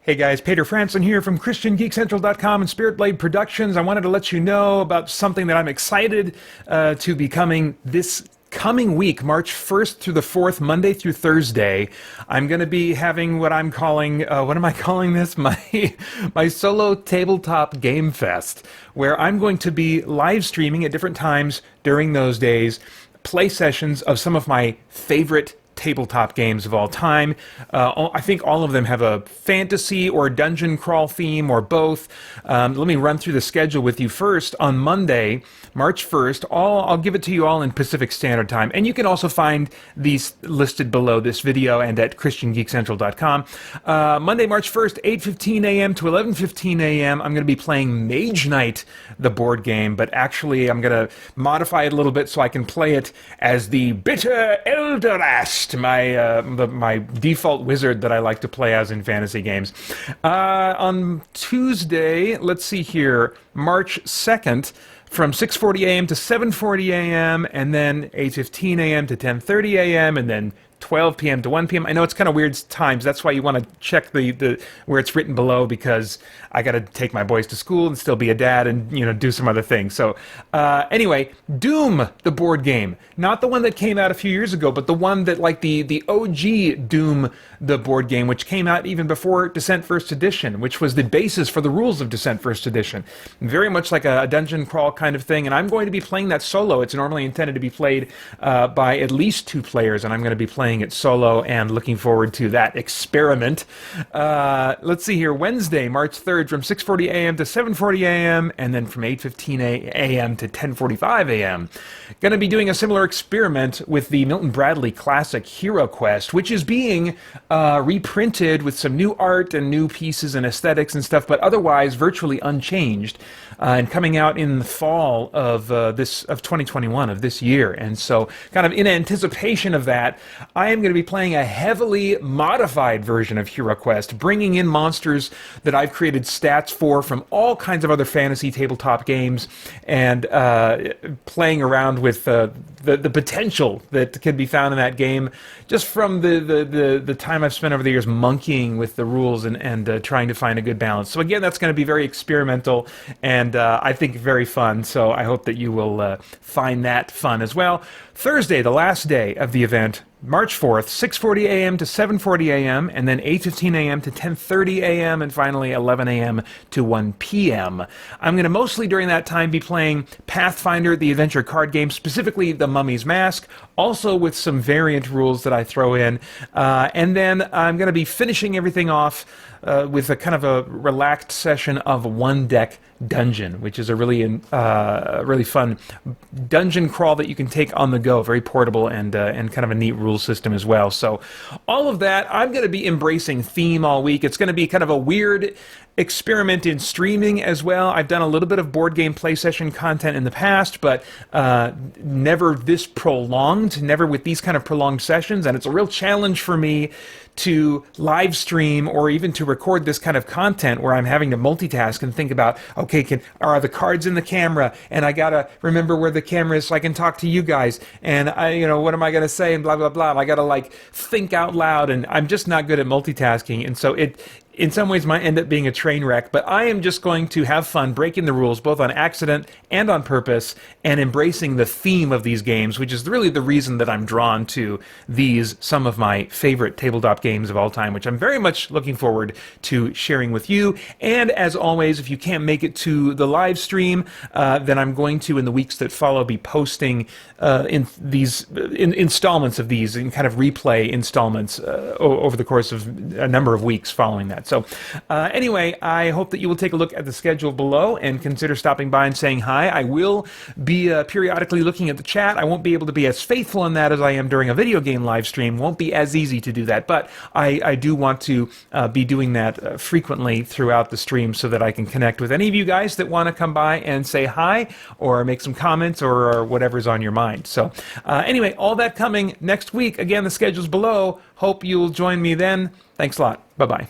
Hey guys, Peter Franson here from christiangeekcentral.com and Spirit Blade Productions. I wanted to let you know about something that I'm excited to be coming this coming week, March 1st through the 4th, Monday through Thursday. I'm going to be having what I'm calling, what am I calling this? My solo tabletop game fest, where I'm going to be live streaming at different times during those days, play sessions of some of my favorite tabletop games of all time. I think all of them have a fantasy or dungeon crawl theme or both. Let me run through the schedule with you first. On Monday, March 1st, I'll give it to you all in Pacific Standard Time. And you can also find these listed below this video and at christiangeekcentral.com. Monday, March 1st, 8:15 a.m. to 11:15 a.m. I'm going to be playing Mage Night, the board game, but actually I'm going to modify it a little bit so I can play it as the Bitter Elderast, my default wizard that I like to play as in fantasy games. On Tuesday, let's see here, March 2nd, from 6:40 a.m. to 7:40 a.m., and then 8:15 a.m. to 10:30 a.m., and then 12 p.m. to 1 p.m. I know it's kind of weird times. That's why you want to check the where it's written below, because I got to take my boys to school and still be a dad and, do some other things. So anyway, Doom, the board game, not the one that came out a few years ago, but the one that, like, the OG Doom, the board game, which came out even before Descent First Edition, which was the basis for the rules of Descent First Edition. Very much like a dungeon crawl kind of thing, and I'm going to be playing that solo. It's normally intended to be played by at least 2 players, and I'm going to be playing it solo and looking forward to that experiment. Let's see here, Wednesday, March 3rd, from 6:40 a.m. to 7:40 a.m., and then from 8:15 a.m. to 10:45 a.m. Going to be doing a similar experiment with the Milton Bradley classic Hero Quest, which is being reprinted with some new art and new pieces and aesthetics and stuff, but otherwise virtually unchanged, and coming out in the fall of 2021, of this year. And so, kind of in anticipation of that, I am going to be playing a heavily modified version of Hero Quest, bringing in monsters that I've created stats for from all kinds of other fantasy tabletop games, and playing around with the potential that can be found in that game, just from the time I've spent over the years monkeying with the rules and trying to find a good balance. So again, that's going to be very experimental and I think very fun, so I hope that you will find that fun as well. Thursday, the last day of the event, March 4th, 6:40 a.m. to 7:40 a.m., and then 8:15 a.m. to 10:30 a.m., and finally 11 a.m. to 1 p.m. I'm going to mostly during that time be playing Pathfinder, the adventure card game, specifically the Mummy's Mask, also with some variant rules that I throw in, and then I'm going to be finishing everything off with a kind of a relaxed session of One Deck Dungeon, which is a really fun dungeon crawl that you can take on the go, very portable and kind of a neat rule system as well. So all of that, I'm going to be embracing theme all week. It's going to be kind of a weird experiment in streaming as well. I've done a little bit of board game play session content in the past, but never this prolonged, never with these kind of prolonged sessions, and it's a real challenge for me to live stream or even to record this kind of content where I'm having to multitask and think about, okay, are the cards in the camera, and I gotta remember where the camera is so I can talk to you guys, and what am I gonna say, and blah blah blah. And I gotta think out loud, and I'm just not good at multitasking, and so it in some ways might end up being a train wreck, but I am just going to have fun breaking the rules, both on accident and on purpose, and embracing the theme of these games, which is really the reason that I'm drawn to these, some of my favorite tabletop games of all time, which I'm very much looking forward to sharing with you. And as always, if you can't make it to the live stream, then I'm going to, in the weeks that follow, be posting in installments of these, in kind of replay installments over the course of a number of weeks following that. So anyway, I hope that you will take a look at the schedule below and consider stopping by and saying hi. I will be periodically looking at the chat. I won't be able to be as faithful in that as I am during a video game live stream. Won't be as easy to do that, but I do want to be doing that frequently throughout the stream so that I can connect with any of you guys that want to come by and say hi or make some comments or whatever's on your mind. So anyway, all that coming next week. Again, the schedule's below. Hope you'll join me then. Thanks a lot. Bye-bye.